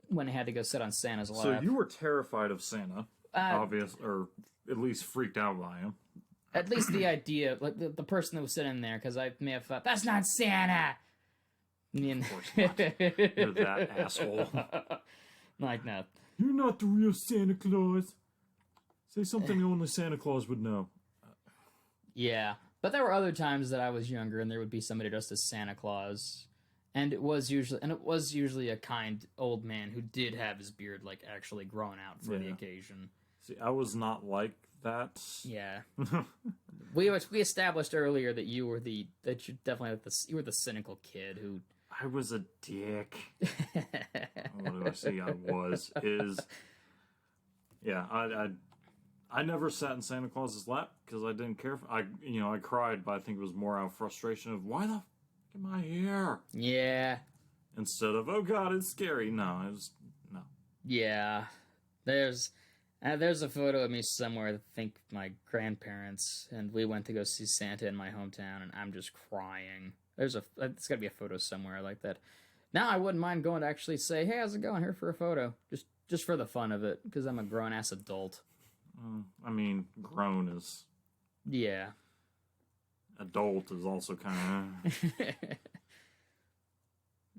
[SPEAKER 1] when he had to go sit on Santa's lap.
[SPEAKER 2] So you were terrified of Santa, obvious, or at least freaked out by him.
[SPEAKER 1] At least the idea, like the person that was sitting there, because I may have thought, that's not Santa!
[SPEAKER 2] Of course not. You're that asshole.
[SPEAKER 1] Like, no.
[SPEAKER 2] You're not the real Santa Claus. Say something only Santa Claus would know.
[SPEAKER 1] Yeah, but there were other times that I was younger and there would be somebody dressed as Santa Claus, and it was usually a kind old man who did have his beard like actually grown out for the occasion.
[SPEAKER 2] See, I was not like that.
[SPEAKER 1] Yeah, we established earlier that you were you were the cynical kid who.
[SPEAKER 2] I was a dick. What do I say? I was yeah. I never sat in Santa Claus's lap because I didn't care. I cried, but I think it was more out of frustration of why the at my hair.
[SPEAKER 1] Yeah.
[SPEAKER 2] Instead of, oh god, it's scary. No, it was, no.
[SPEAKER 1] Yeah. There's a photo of me somewhere, I think my grandparents, and we went to go see Santa in my hometown, and I'm just crying. It's gotta be a photo somewhere like that. Now I wouldn't mind going to actually say, hey, how's it going? Here for a photo. Just for the fun of it, because I'm a grown-ass adult.
[SPEAKER 2] I mean, grown is...
[SPEAKER 1] Yeah.
[SPEAKER 2] Adult is also kind of...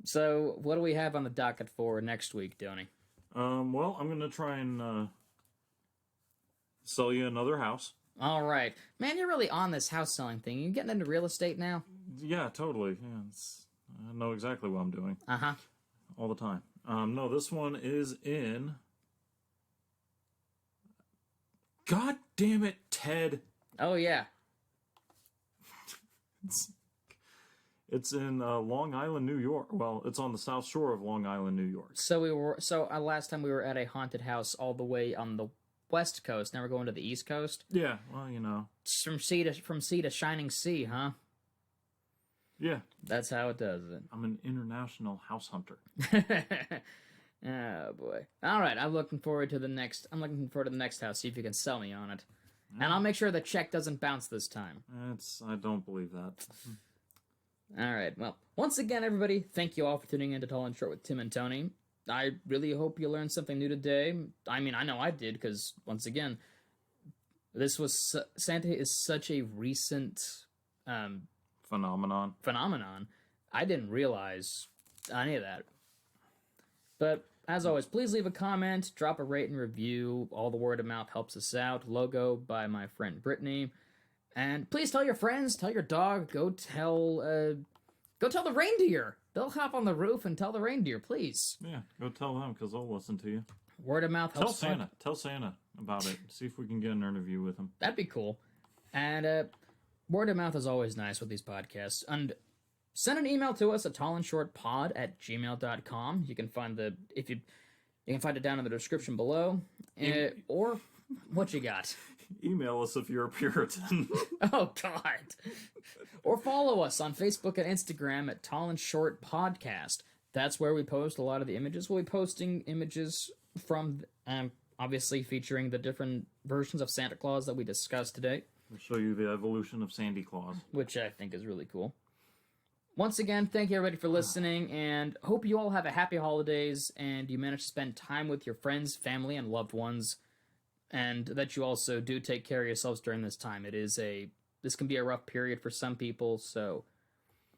[SPEAKER 1] So, what do we have on the docket for next week, Donnie?
[SPEAKER 2] Well, I'm gonna try and, sell you another house.
[SPEAKER 1] All right. Man, you're really on this house selling thing. You getting into real estate now?
[SPEAKER 2] Yeah, totally. Yeah, I know exactly what I'm doing.
[SPEAKER 1] Uh-huh.
[SPEAKER 2] All the time. No, this one is in... God damn it, Ted!
[SPEAKER 1] Oh, yeah.
[SPEAKER 2] It's in Long Island, New York. Well, it's on the south shore of Long Island, New York.
[SPEAKER 1] So last time we were at a haunted house all the way on the west coast. Now we're going to the east coast.
[SPEAKER 2] Yeah, well, you know.
[SPEAKER 1] It's from sea to shining sea, huh?
[SPEAKER 2] Yeah.
[SPEAKER 1] That's how it does it.
[SPEAKER 2] I'm an international house hunter.
[SPEAKER 1] Oh boy. All right, I'm looking forward to the next house. See if you can sell me on it. And I'll make sure the check doesn't bounce this time.
[SPEAKER 2] I don't believe that.
[SPEAKER 1] All right. Well, once again, everybody, thank you all for tuning in to Tall and Short with Tim and Tony. I really hope you learned something new today. I mean, I know I did, because, once again, Santa is such a recent
[SPEAKER 2] Phenomenon.
[SPEAKER 1] I didn't realize any of that. But, as always, please leave a comment, drop a rate and review. All the word of mouth helps us out. Logo by my friend Brittanie. And please tell your friends, tell your dog, go tell the reindeer. They'll hop on the roof and tell the reindeer, please.
[SPEAKER 2] Yeah, go tell them, because they'll listen to you.
[SPEAKER 1] Word of mouth helps.
[SPEAKER 2] Tell Santa about it. See if we can get an interview with him.
[SPEAKER 1] That'd be cool. And word of mouth is always nice with these podcasts. And send an email to us at tallandshortpod@gmail.com. You can find you can find it down in the description below. Or what you got?
[SPEAKER 2] Email us if you're a Puritan.
[SPEAKER 1] Oh, God. Or follow us on Facebook and Instagram at Tall and Short Podcast. That's where we post a lot of the images. We'll be posting images from, obviously, featuring the different versions of Santa Claus that we discussed today.
[SPEAKER 2] We'll show you the evolution of Sandy Claus.
[SPEAKER 1] Which I think is really cool. Once again, thank you everybody for listening, and hope you all have a happy holidays, and you manage to spend time with your friends, family, and loved ones. And that you also do take care of yourselves during this time. This can be a rough period for some people, so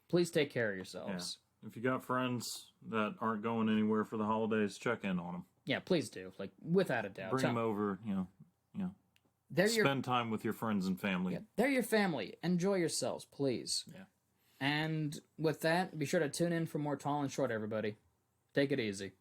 [SPEAKER 1] please take care of yourselves.
[SPEAKER 2] Yeah. If you got friends that aren't going anywhere for the holidays, check in on them.
[SPEAKER 1] Yeah, please do. Like, without a doubt.
[SPEAKER 2] Bring them over, you know. Spend time with your friends and family.
[SPEAKER 1] Yeah, they're your family. Enjoy yourselves, please.
[SPEAKER 2] Yeah.
[SPEAKER 1] And with that, be sure to tune in for more Tall and Short, everybody. Take it easy.